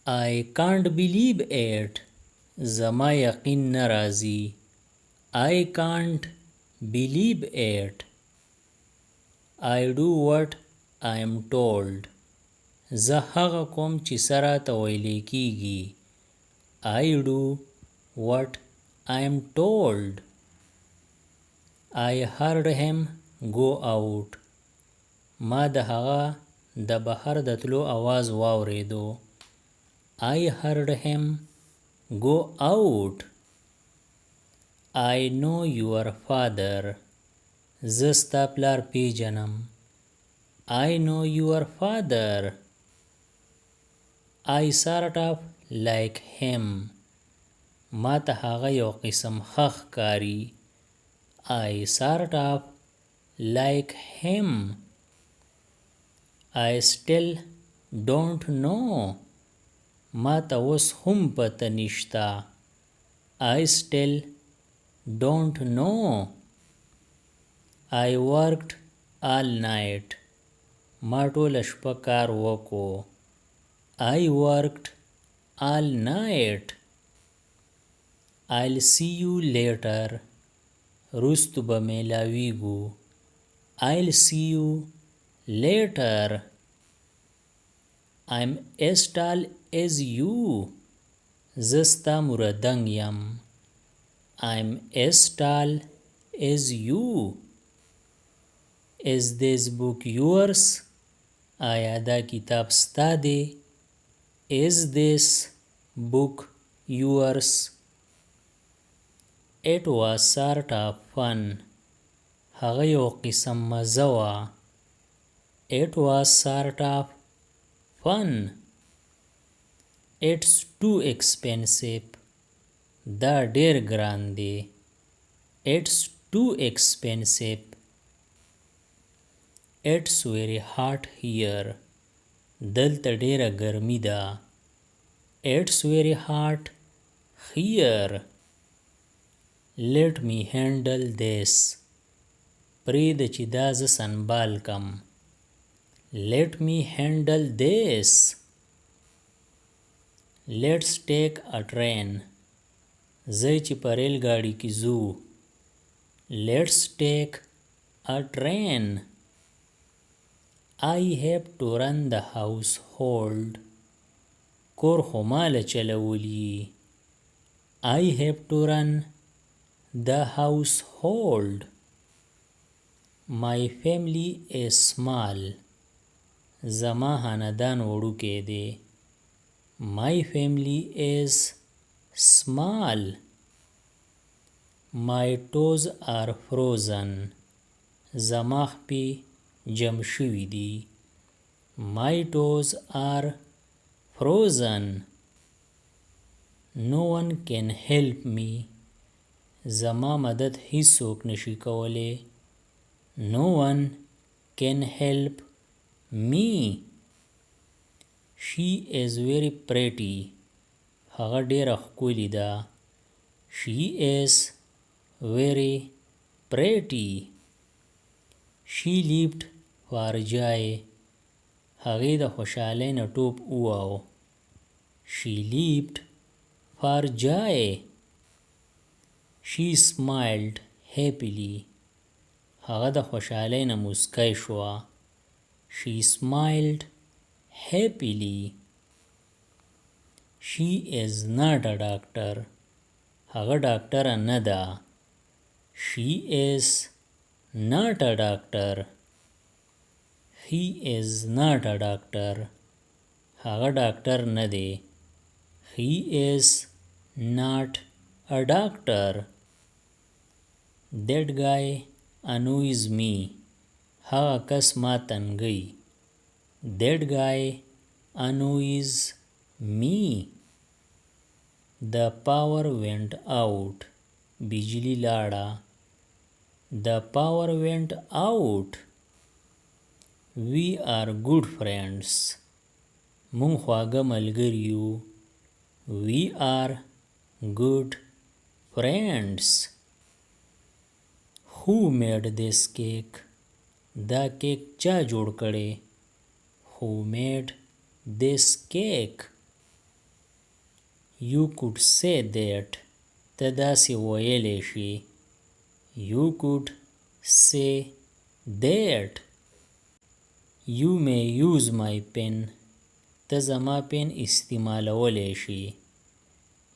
I can't believe it. زما یقین نه راځي. I can't believe it. I do what I am told. زه هغه کوم چې سره ته ویلې کیږي. I do what I am told. I heard him go out. ما د هغه د بهر د تلو आवाज واوریدو. I heard him go out. I know your father. زه ستا پلار پیژنم. I know your father. I sort of like him. ما ته هغه یو قسم ښه ښکاري. I sort of like him. I still don't know. ما ته اوس هم پته نشته. I still don't know. I worked all night. ما ټوله شپه کار وکړو. I worked all night. I'll see you later. رستو به میلاویږو. I'll see you later. I'm as tall as you. زه ستا مردنګ یم. I'm as tall as you. Is this book yours? آیا دا کتاب ستا دی؟ Is this book yours? It was sort of fun. هغه یو قسم مزه وه. It was sort of fun. It's too expensive. دا ډیر ګران دی. It's too expensive. It's very hot here. دلته ډیره ګرمي ده. It's very hot here. Let me handle this. پرېږده چې دا زه سنبال کم. Let me handle this. Let's take a train. ځئ چې په ریل ګاډي کې ځو. Let's take a train. I have to run the household. کور خو ماله چلولی. I have to run the household. My family is small. زما خاندان وړوکی دی. My family is small. My toes are frozen. زما خپې جم شوي دي. My toes are frozen. No one can help me. زما مدد هیڅوک نشي کولی. No one can help me. She is very pretty. هغه ډیره ښکلې ده. She is very pretty. She leaped for joy. هغې د خوشحالۍ نه ټوپ وواهه. She leaped for joy. She smiled happily. هغه د خوشحالۍ نه مسکی شوه. She smiled happily. She is not a doctor. هغه ډاکټره نه ده. She is not a doctor. He is not a doctor. هغه ډاکټر نه دی. He is not a doctor. That guy annoys me. هغه کس ما تنګي. That guy annoys me. The power went out. بجلی لاړه. The power went out. We are good friends. مونږ خواږه ملګري یو. We are good friends. Who made this cake? دا کیک چا جوړ کړی؟ Who made this cake? You could say that. ته داسې ویلی شي. You could say that. You may use my pen. ته زما پن استعمالولی شي.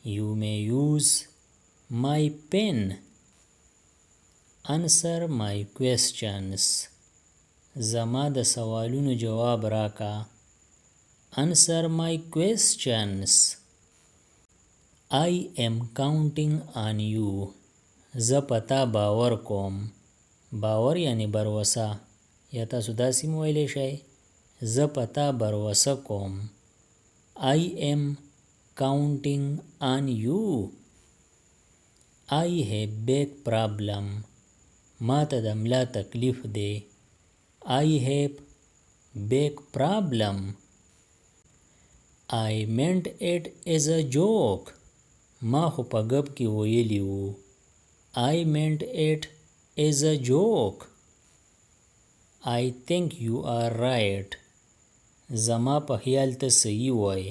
You may use my pen. Answer my questions. زما د سوالونو جواب راکا. Answer my questions. I am counting on you. زه پتا باور کوم. باور یعنی بروسه. یا تاسو داسې ویلی شئ. زه پتا بروسه کوم. I am counting on you. I have big problem. ما ته د ملا تکلیف دی. I have big problem. I meant it as a joke. ما خو په ګپ کې ویلی وو. I meant it as a joke. I think you are right. زما په خیال ته صحیح وای.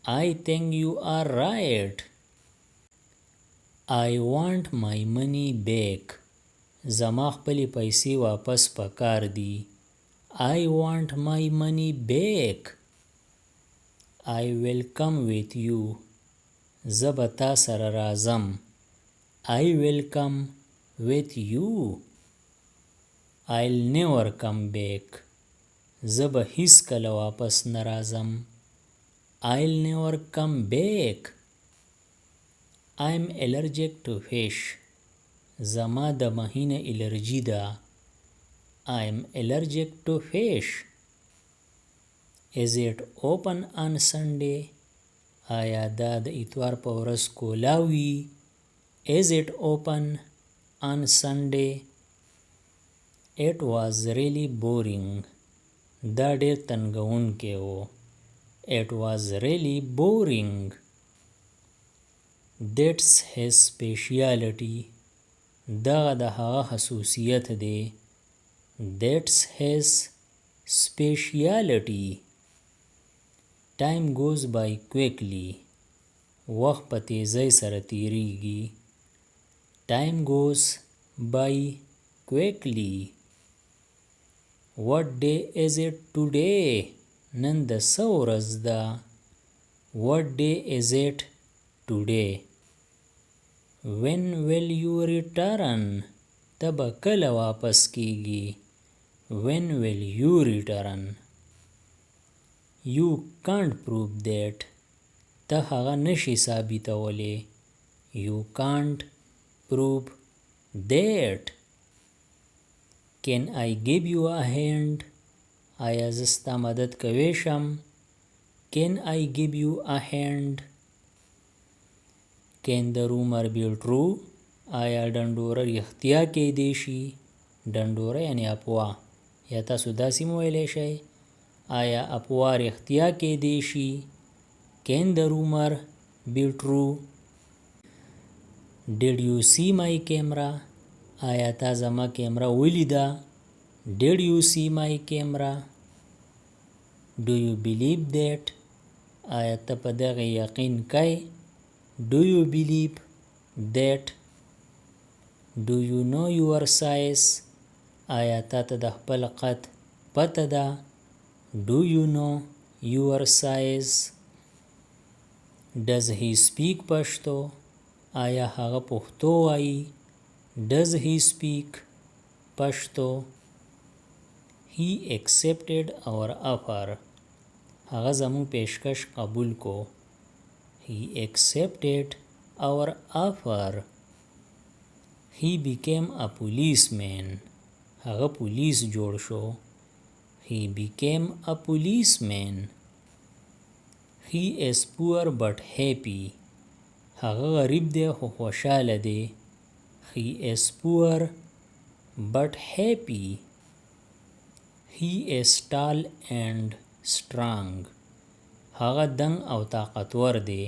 I think you are right. I want my money back. زما خپلې پیسې واپس پکار دي. I want my money back. I will come with you. زه به تا سره راځم. I will come with you. I'll never come back. زه به هیڅکله واپس نه راځم. I'll never come back. I'm allergic to fish. زما د ماهي نه الرجي ده. I'm allergic to fish. Is it open on Sunday? آیا دا د اتوار په ورځ کولاوي؟ Is it open on Sunday? It was really boring. دا ډیر تنګونکی و. It was really boring. That's his specialty. دا د هغه خصوصیت دی. That's his specialty. Time goes by quickly. وخت په تیزۍ سره تیریږي. Time goes by quickly. What day is it today? نن د څه ورځ ده. What day is it today? When will you return? ته به کله واپس کیږي. When will you return? You can't prove that. ته هغه نشي ثابتولی. You can't prove that. Can I give you a hand? آیا زه ستا مدد کولی شم؟ Can I give you a hand? Can the rumor be true? آیا ډنډوره رښتیا کیدی شي؟ ډنډوره یعنی افوا. یا تاسو داسې ویلی شئ. آیا افوا رښتیا کیدی شي؟ Can the rumor be true? Did you see my camera? آیا تا زما کیمرا ولیده؟ Did you see my camera? Do you believe that? آیا ته په دغه یقین کوې؟ Do you believe that? Do you know your size? آیا تا ته د خپل قد پته ده؟ Do you know your size? Does he speak پښتو؟ آیا هغه پښتو وایي؟ Does he speak پښتو؟ He accepted our offer. هغه زموږ پیشکش قبول کو. He accepted our offer. He became a policeman. هغه پولیس جوړ شو. He became a policeman. He is poor but happy. هغه غریب دی خو خوشاله دی. He is poor but happy. He is tall and strong. هغه دنګ او طاقتور دی.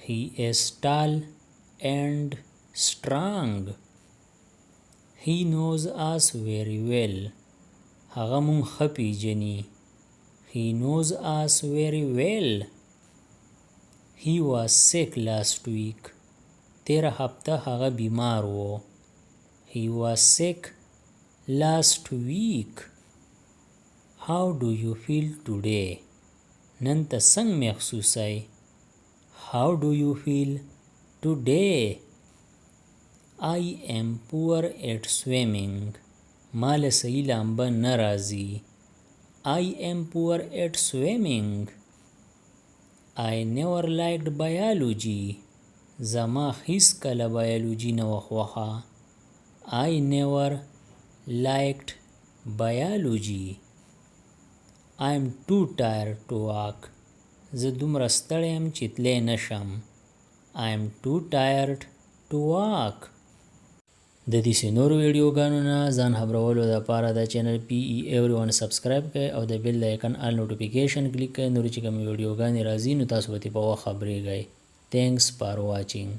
He is tall and strong. He knows us very well. هغه مونږ ښه پیژني. He knows us very well. He was sick last week. تیره هفته هغه بیمار و. He was sick last week. How do you feel today? نن ته څنګه محسوسای؟ How do you feel today? I am poor at swimming. مال صحیح لامبه نه راځي. I am poor at swimming. I never liked biology. زما هیڅ کله بایولوژي نه وه خوښه. I never liked biology. I am too tired to walk. زه دومره ستړی یم چې تلی نشم. I am too tired to walk. د دې نورو ویډیوګانو نه ځان خبرولو دپاره د چینل PE Everyone سبسکرایب کړئ او د بیل د آیکن آل نوټیفیکیشن کلیک کړئ. نورې چې کومې ویډیوګانې راځي نو تاسو به ترې په وخت خبریږئ. Thanks for watching.